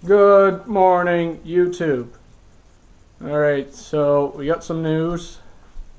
Good morning, YouTube. Alright, so we got some news.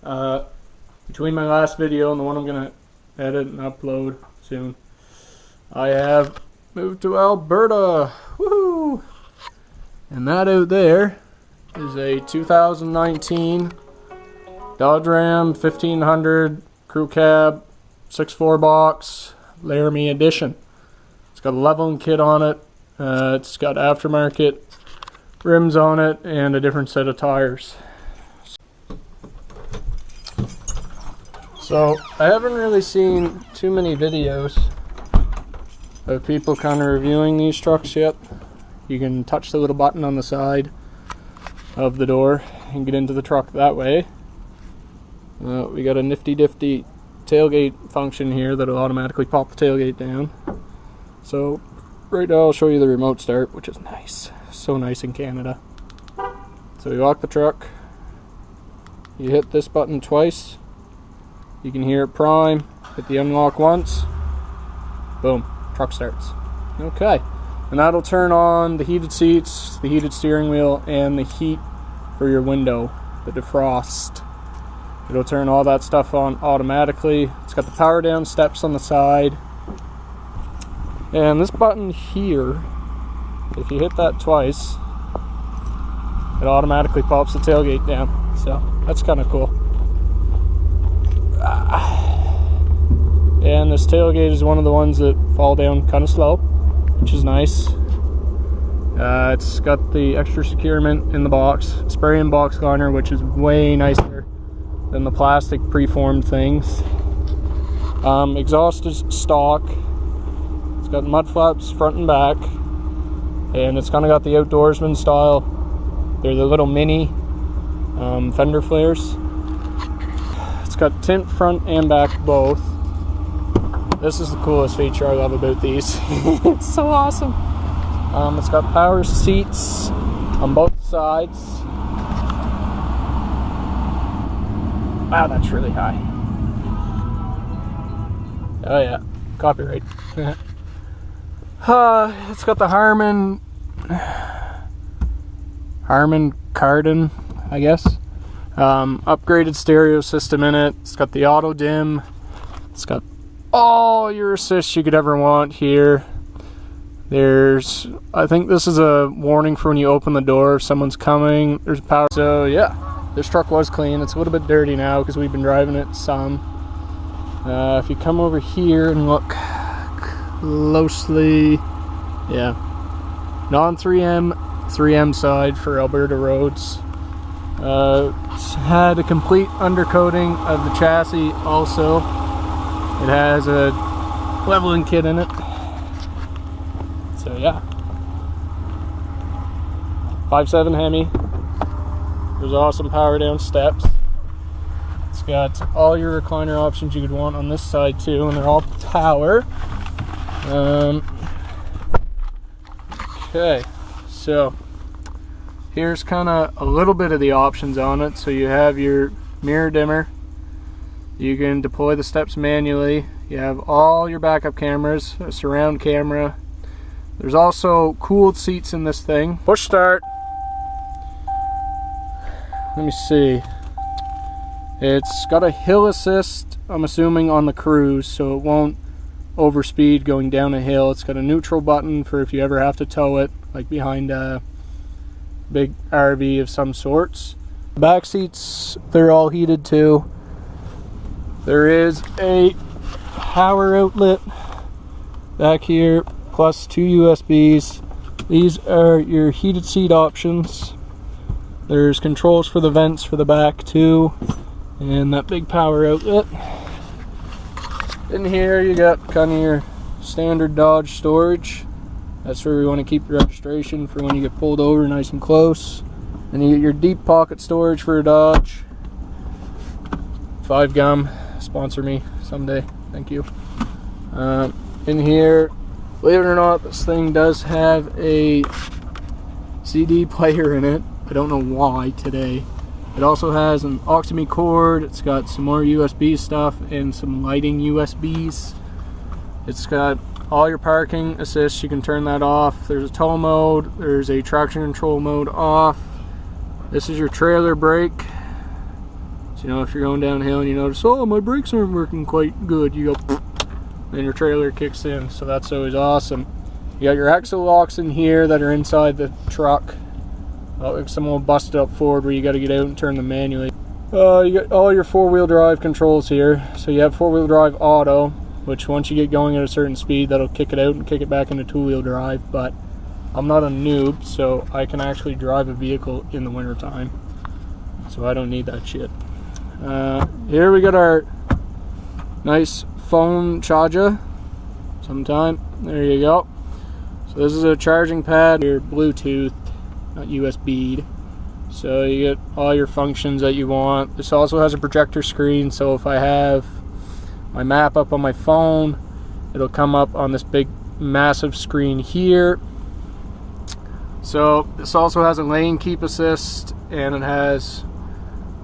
Between my last video and the one I'm going to edit and upload soon, I have moved to Alberta. Woohoo! And that out there is a 2019 Dodge Ram 1500 Crew Cab 6.4 box Laramie Edition. It's got a leveling kit on it. It's got aftermarket rims on it and a different set of tires. So I haven't really seen too many videos of people kind of reviewing these trucks yet. You can touch the little button on the side of the door and get into the truck that way. We got a nifty tailgate function here that'll automatically pop the tailgate down. So right now I'll show you the remote start, which is nice. So nice in Canada. So you lock the truck, you hit this button twice, you can hear it prime, hit the unlock once, boom, truck starts. Okay, and that'll turn on the heated seats, the heated steering wheel, and the heat for your window, the defrost. It'll turn all that stuff on automatically. It's got the power down steps on the side. And this button here, if you hit that twice, it automatically pops the tailgate down. So that's kind of cool. And this tailgate is one of the ones that fall down kind of slow, which is nice. It's got the extra securement in the box, spray and box liner, which is way nicer than the plastic preformed things. Exhaust is stock. It's got mud flaps front and back, and it's kind of got the outdoorsman style. They're the little mini fender flares. It's got tint front and back both. This is the coolest feature I love about these. It's so awesome. It's got power seats on both sides. Wow, that's really high. Oh yeah, copyright. It's got the Harman Kardon, I guess. Upgraded stereo system in it. It's got the auto dim. It's got all your assists you could ever want here. I think this is a warning for when you open the door if someone's coming. There's power. So yeah, this truck was clean. It's a little bit dirty now because we've been driving it some. If you come over here and look closely, yeah, non-3M, 3M side for Alberta roads. It's had a complete undercoating of the chassis also. It has a leveling kit in it. So yeah, 5.7 Hemi. There's awesome power down steps. It's got all your recliner options you could want on this side too, and they're all power. Okay, so here's kind of a little bit of the options on it. So you have your mirror dimmer. You can deploy the steps manually. You have all your backup cameras, a surround camera. There's also cooled seats in this thing. Push start. Let me see. It's got a hill assist, I'm assuming, on the cruise, so it won't overspeed going down a hill. It's got a neutral button for if you ever have to tow it, like behind a big RV of some sorts. Back seats, they're all heated too. There is a power outlet back here, plus 2 USBs. These are your heated seat options. There's controls for the vents for the back too, and that big power outlet. In here you got kind of your standard Dodge storage. That's where we want to keep your registration for when you get pulled over nice and close. And you get your deep pocket storage for a Dodge. 5 Gum, sponsor me someday, thank you. In here, believe it or not, this thing does have a CD player in it. I don't know why today. It also has an Octomy cord. It's got some more USB stuff and some lighting USBs. It's got all your parking assists, you can turn that off. There's a tow mode, there's a traction control mode off. This is your trailer brake. So, you know, if you're going downhill and you notice, oh, my brakes aren't working quite good, you go, then your trailer kicks in. So that's always awesome. You got your axle locks in here that are inside the truck. Like some old busted up Ford where you got to get out and turn them manually. You got all your four-wheel drive controls here. So you have four-wheel drive auto, which once you get going at a certain speed, that'll kick it out and kick it back into two-wheel drive. But I'm not a noob, so I can actually drive a vehicle in the wintertime. So I don't need that shit. Here we got our nice phone charger. Sometime. There you go. So this is a charging pad. Your Bluetooth, not USB. So you get all your functions that you want. This also has a projector screen, so if I have my map up on my phone, it'll come up on this big massive screen here. So this also has a lane keep assist, and it has,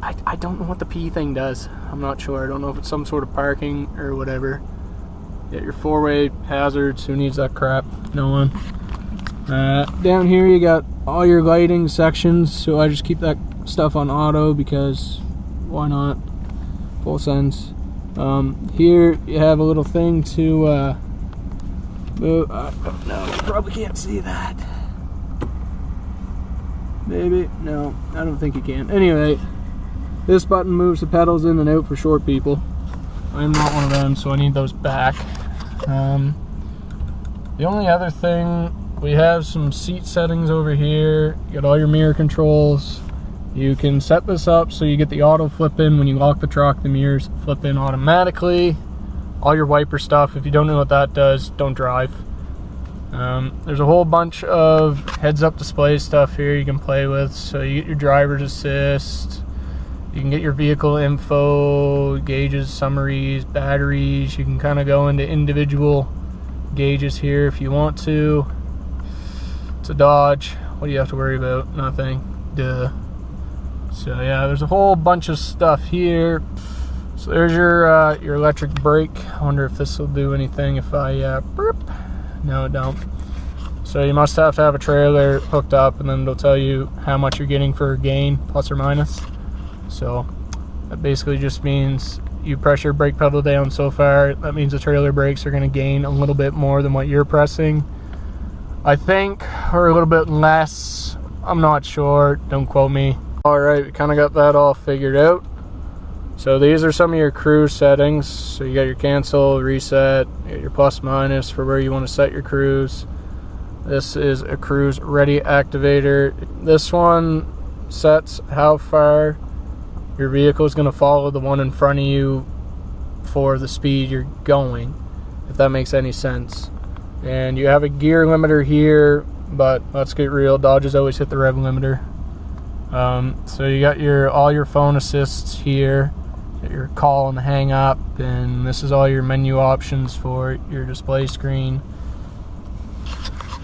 I don't know what the P thing does. I'm not sure. I don't know if it's some sort of parking or whatever. You got your four-way hazards. Who needs that crap? No one. Down here you got all your lighting sections, so I just keep that stuff on auto because why not? Full sense. Here you have a little thing to move. No, you probably can't see that. Maybe? No, I don't think you can. Anyway, this button moves the pedals in and out for short people. I'm not one of them, so I need those back. The only other thing, we have some seat settings over here. You got all your mirror controls. You can set this up so you get the auto flip in. When you lock the truck, the mirrors flip in automatically. All your wiper stuff, if you don't know what that does, don't drive. There's a whole bunch of heads-up display stuff here you can play with. So you get your driver's assist, you can get your vehicle info, gauges, summaries, batteries. You can kind of go into individual gauges here if you want to. It's a Dodge. What do you have to worry about? Nothing. Duh. So yeah, there's a whole bunch of stuff here. So there's your electric brake. I wonder if this will do anything if I burp. No, it don't. So you must have to have a trailer hooked up, and then it'll tell you how much you're getting for gain, plus or minus. So that basically just means you press your brake pedal down so far. That means the trailer brakes are going to gain a little bit more than what you're pressing, I think, or a little bit less. I'm not sure. Don't quote me. Alright, we kind of got that all figured out. So these are some of your cruise settings. So you got your cancel, reset, you got your plus minus for where you want to set your cruise. This is a cruise ready activator. This one sets how far your vehicle is going to follow the one in front of you for the speed you're going, if that makes any sense. And you have a gear limiter here, but let's get real, Dodges always hit the rev limiter. So you got all your phone assists here, your call and hang up, and this is all your menu options for your display screen.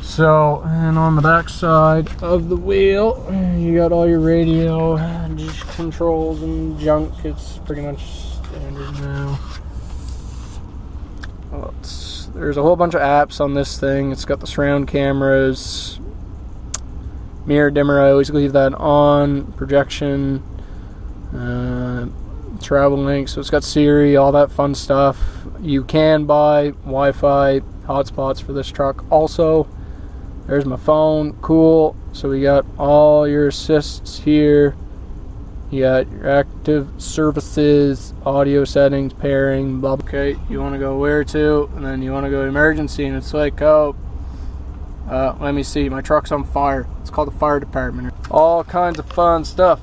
So, and on the back side of the wheel, you got all your radio controls and junk. It's pretty much standard now. Well, there's a whole bunch of apps on this thing. It's got the surround cameras, mirror dimmer, I always leave that on, projection, travel link, so it's got Siri, all that fun stuff. You can buy Wi-Fi hotspots for this truck also. There's my phone, cool. So we got all your assists here. You got your active services, audio settings, pairing, blah, blah. Okay, you want to go where to, and then you want to go emergency, and it's like, oh, let me see, my truck's on fire. It's called the fire department. All kinds of fun stuff.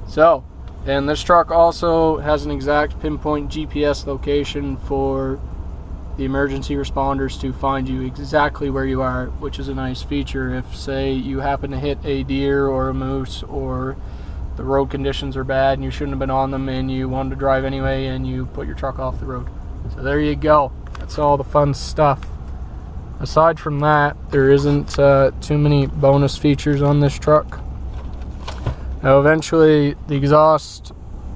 So, and this truck also has an exact pinpoint GPS location for the emergency responders to find you exactly where you are, which is a nice feature. If, say, you happen to hit a deer or a moose, or the road conditions are bad and you shouldn't have been on them and you wanted to drive anyway and you put your truck off the road. So there you go. That's all the fun stuff. Aside from that, there isn't too many bonus features on this truck. Now eventually the exhaust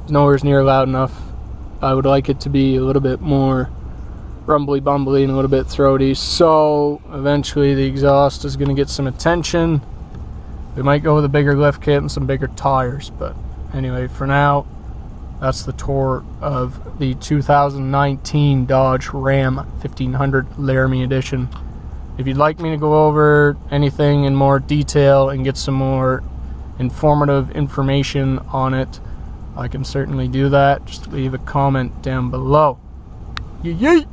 is nowhere near loud enough. I would like it to be a little bit more rumbly bumbly and a little bit throaty, so eventually the exhaust is going to get some attention. We might go with a bigger lift kit and some bigger tires, but anyway, for now, that's the tour of the 2019 Dodge Ram 1500 Laramie Edition. If you'd like me to go over anything in more detail and get some more informative information on it, I can certainly do that. Just leave a comment down below. Yay!